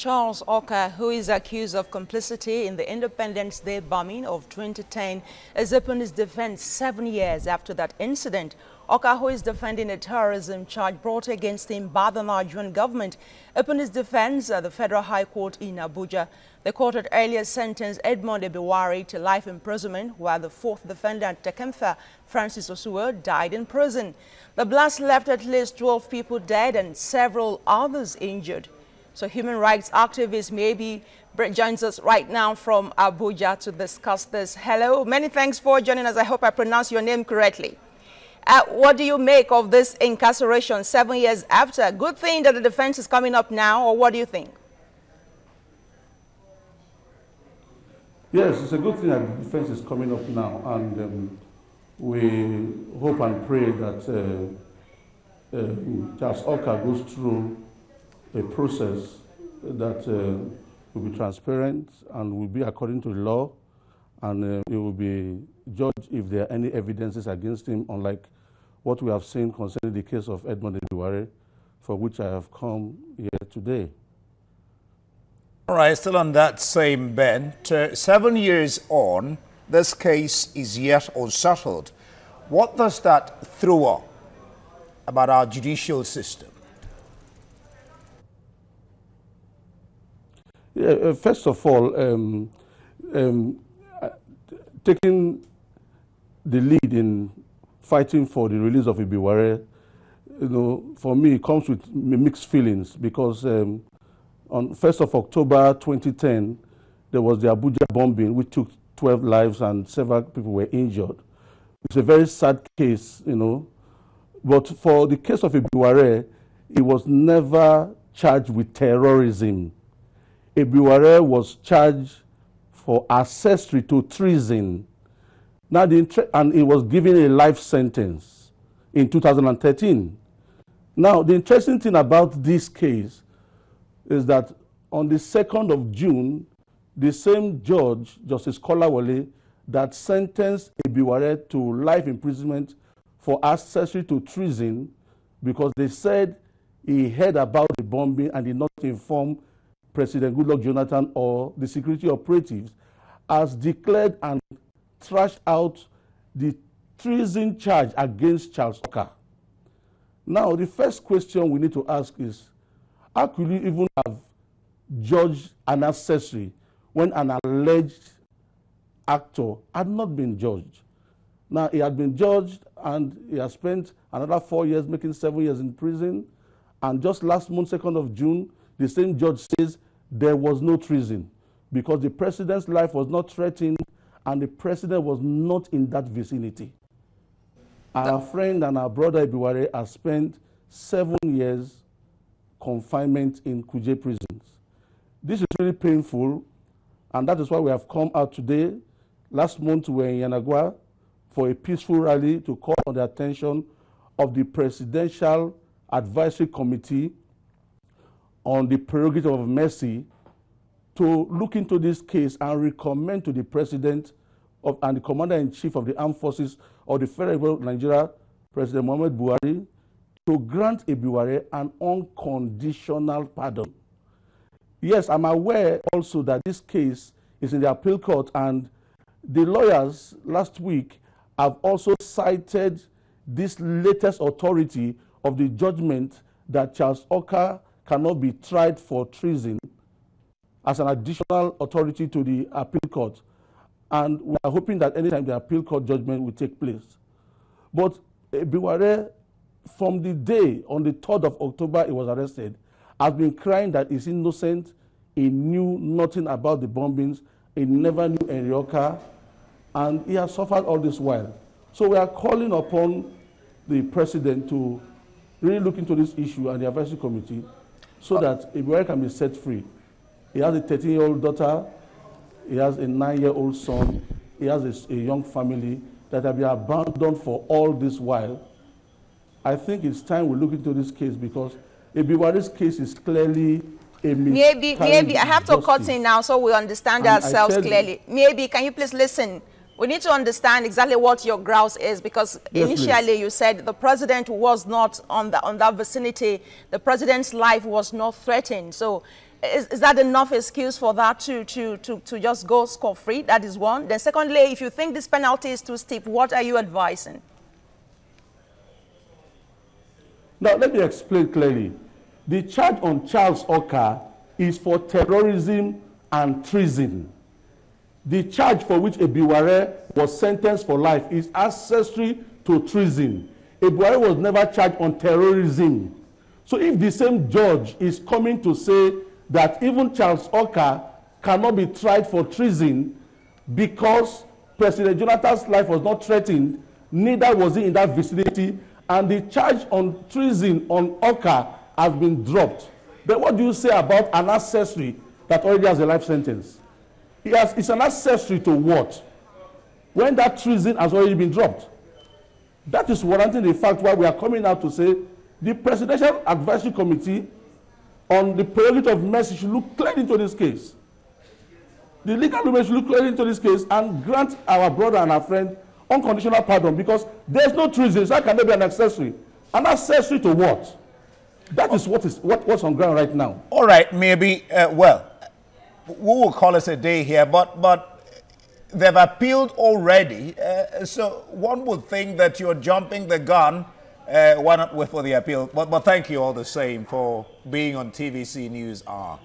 Charles Okah, who is accused of complicity in the Independence Day bombing of 2010, has opened his defense 7 years after that incident. Okah, who is defending a terrorism charge brought against him by the Nigerian government, opened his defense at the Federal High Court in Abuja. The court had earlier sentenced Miebi Ebiribena to life imprisonment, while the fourth defendant, Tekemfa Francis Osuo, died in prison. The blast left at least 12 people dead and several others injured. So human rights activist Miebi joins us right now from Abuja to discuss this. Hello, many thanks for joining us. I hope I pronounced your name correctly. What do you make of this incarceration 7 years after? Good thing that the defense is coming up now, or what do you think? Yes, it's a good thing that the defense is coming up now, and we hope and pray that Charles Okah goes through a process that will be transparent and will be according to the law, and it will be judged if there are any evidences against him, unlike what we have seen concerning the case of Miebi Ebiribena, for which I have come here today. All right, still on that same bent, 7 years on, this case is yet unsettled. What does that throw up about our judicial system? Yeah, first of all, taking the lead in fighting for the release of Ebiribena, for me, it comes with mixed feelings, because on 1st of October 2010, there was the Abuja bombing, which took 12 lives and several people were injured. It's a very sad case, But for the case of Ebiribena, it was never charged with terrorism. Ebiribena was charged for accessory to treason. Now, and it was given a life sentence in 2013. Now, the interesting thing about this case is that on the 2nd of June, the same judge, Justice Kolawole, that sentenced Ebiribena to life imprisonment for accessory to treason, because they said he heard about the bombing and did not inform President Goodluck Jonathan or the security operatives, has declared and trashed out the treason charge against Charles Okah. Now, the first question we need to ask is, how could you even have judged an accessory when an alleged actor had not been judged? Now, he had been judged and he has spent another 4 years, making 7 years in prison. And just last month, 2nd of June, the same judge says there was no treason because the president's life was not threatened and the president was not in that vicinity. Our friend and our brother Ebiribena has spent 7 years confinement in Kuje prisons. This is really painful, and that is why we have come out today. Last month we were in Yanagwa for a peaceful rally to call on the attention of the Presidential Advisory Committee on the prerogative of mercy to look into this case and recommend to the President and the Commander-in-Chief of the Armed Forces of the Federal Republic of Nigeria, President Muhammadu Buhari, to grant Ebiribena an unconditional pardon. Yes, I'm aware also that this case is in the appeal court, and the lawyers last week have also cited this latest authority of the judgment that Charles Okah cannot be tried for treason as an additional authority to the appeal court. And we are hoping that anytime the appeal court judgment will take place. But Ebiribena, from the day on the 3rd of October he was arrested, has been crying that he's innocent. He knew nothing about the bombings. He never knew Okah, and he has suffered all this while. So we are calling upon the president to really look into this issue and the advisory committee so that Ebiribena can be set free. He has a 13-year-old daughter. He has a 9-year-old son. He has a young family that have been abandoned for all this while. I think it's time we look into this case, because Ebiribena's case is clearly a miscarriage. Maybe I have to cut in now so we understand ourselves clearly. Maybe can you please listen? We need to understand exactly what your grouse is, because initially you said the president was not on that vicinity. The president's life was not threatened. So Is that enough excuse for that to just go scot-free? That is one. Then secondly, if you think this penalty is too steep, what are you advising? Now, let me explain clearly. The charge on Charles Okah is for terrorism and treason. The charge for which Ebiware was sentenced for life is accessory to treason. Ebiware was never charged on terrorism. So if the same judge is coming to say that even Charles Okah cannot be tried for treason because President Jonathan's life was not threatened, neither was he in that vicinity, and the charge on treason on Okah has been dropped, then what do you say about an accessory that already has a life sentence? It's an accessory to what? When that treason has already been dropped. That is warranting the fact why we are coming out to say the Presidential Advisory Committee on the prerogative of mercy should look clearly into this case. The legal women should look clearly into this case and grant our brother and our friend unconditional pardon, because there's no treason, so how can there be an accessory? An accessory to what? That is what's on ground right now. All right, maybe, well, we will call it a day here, but they've appealed already, so one would think that you're jumping the gun. Why not wait for the appeal? But thank you all the same for being on TVC News Hour.